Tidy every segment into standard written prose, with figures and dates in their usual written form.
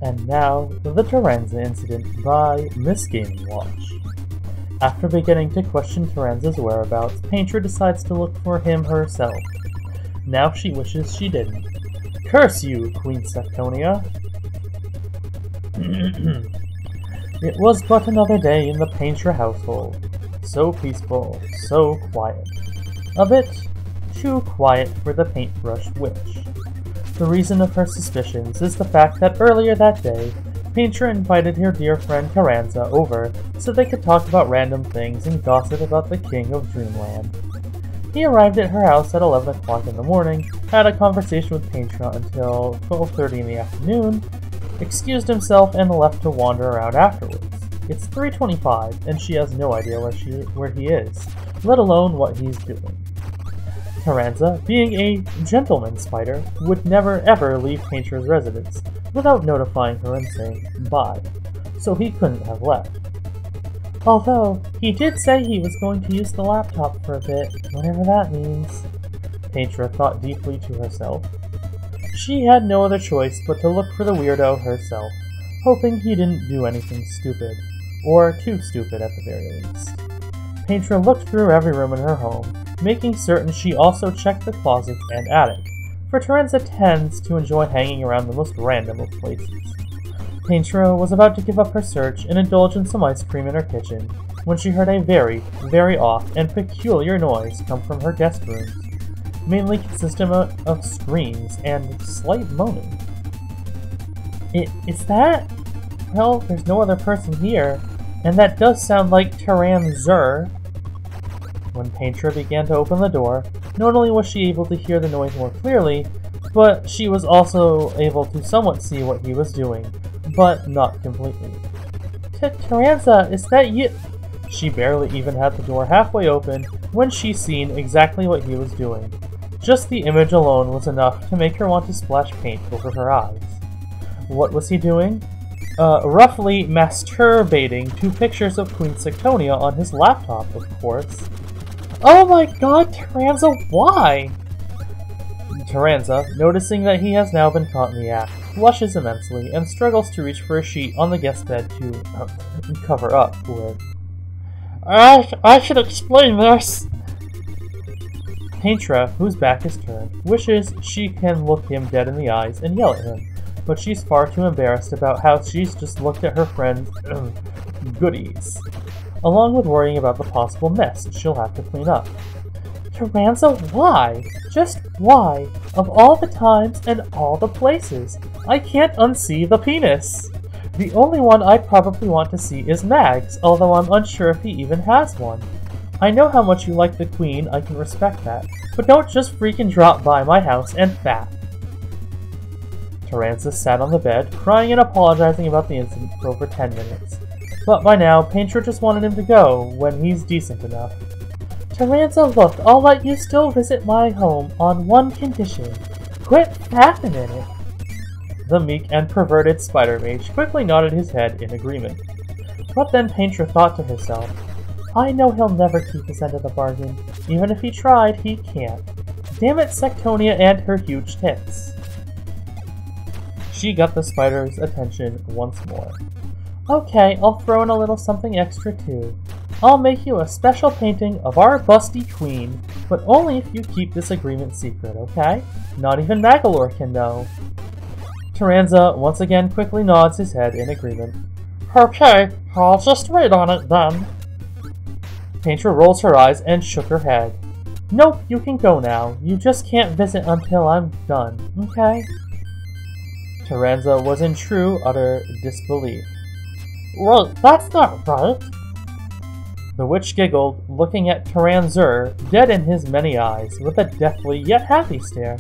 And now, the Taranza Incident by Miss Gaming Watch. After beginning to question Taranza's whereabouts, Painter decides to look for him herself. Now she wishes she didn't. Curse you, Queen Sectonia! It was but another day in the Painter household. So peaceful, so quiet. A bit too quiet for the paintbrush witch. The reason of her suspicions is the fact that earlier that day, Painter invited her dear friend Taranza over so they could talk about random things and gossip about the King of Dreamland. He arrived at her house at 11 o'clock in the morning, had a conversation with Painter until 12:30 in the afternoon, excused himself and left to wander around afterwards. It's 3:25 and she has no idea where he is, let alone what he's doing. Taranza, being a gentleman spider, would never ever leave Painter's residence without notifying her and saying bye, so he couldn't have left. Although, he did say he was going to use the laptop for a bit, whatever that means. Painter thought deeply to herself. She had no other choice but to look for the weirdo herself, hoping he didn't do anything stupid, or too stupid at the very least. Painter looked through every room in her home, making certain she also checked the closets and attic, for Taranza tends to enjoy hanging around the most random of places. Painter was about to give up her search and indulge in some ice cream in her kitchen, when she heard a very, very off and peculiar noise come from her guest rooms, mainly consisting of screams and slight moaning. Is that? Well, there's no other person here, and that does sound like Taranza. When Painter began to open the door, not only was she able to hear the noise more clearly, but she was also able to somewhat see what he was doing, but not completely. Taranza, is that you? She barely even had the door halfway open when she seen exactly what he was doing. Just the image alone was enough to make her want to splash paint over her eyes. What was he doing? Roughly masturbating to pictures of Queen Sectonia on his laptop, of course. Oh my god, Taranza, why? Taranza, noticing that he has now been caught in the act, blushes immensely and struggles to reach for a sheet on the guest bed to cover up with. I should explain this! Painter, whose back is turned, wishes she can look him dead in the eyes and yell at him, but she's far too embarrassed about how she's just looked at her friend's goodies, along with worrying about the possible mess she'll have to clean up. Taranza, why? Just why? Of all the times and all the places, I can't unsee the penis. The only one I'd probably want to see is Mag's, although I'm unsure if he even has one. I know how much you like the Queen, I can respect that, but don't just freaking drop by my house and fap. Taranza sat on the bed, crying and apologizing about the incident for over 10 minutes. But by now, Painter just wanted him to go, when he's decent enough. Taranza, look, I'll let you still visit my home on one condition. Quit fapping in it. The meek and perverted spider mage quickly nodded his head in agreement. But then Painter thought to herself, I know he'll never keep his end of the bargain. Even if he tried, he can't. Damn it, Sectonia and her huge tits. She got the spider's attention once more. Okay, I'll throw in a little something extra too. I'll make you a special painting of our busty queen, but only if you keep this agreement secret, okay? Not even Magalore can know. Taranza once again quickly nods his head in agreement. Okay, I'll just wait on it then. Painter rolls her eyes and shook her head. Nope, you can go now. You just can't visit until I'm done, okay? Taranza was in true, utter disbelief. Wait, that's not right. The witch giggled, looking at Taranza dead in his many eyes, with a deathly yet happy stare.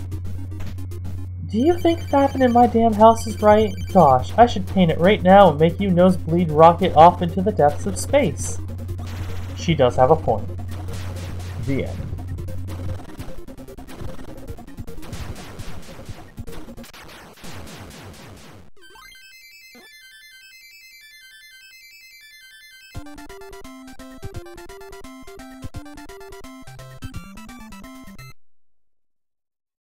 Do you think fapping in my damn house is right? Gosh, I should paint it right now and make you nosebleed rocket off into the depths of space. She does have a point. The end.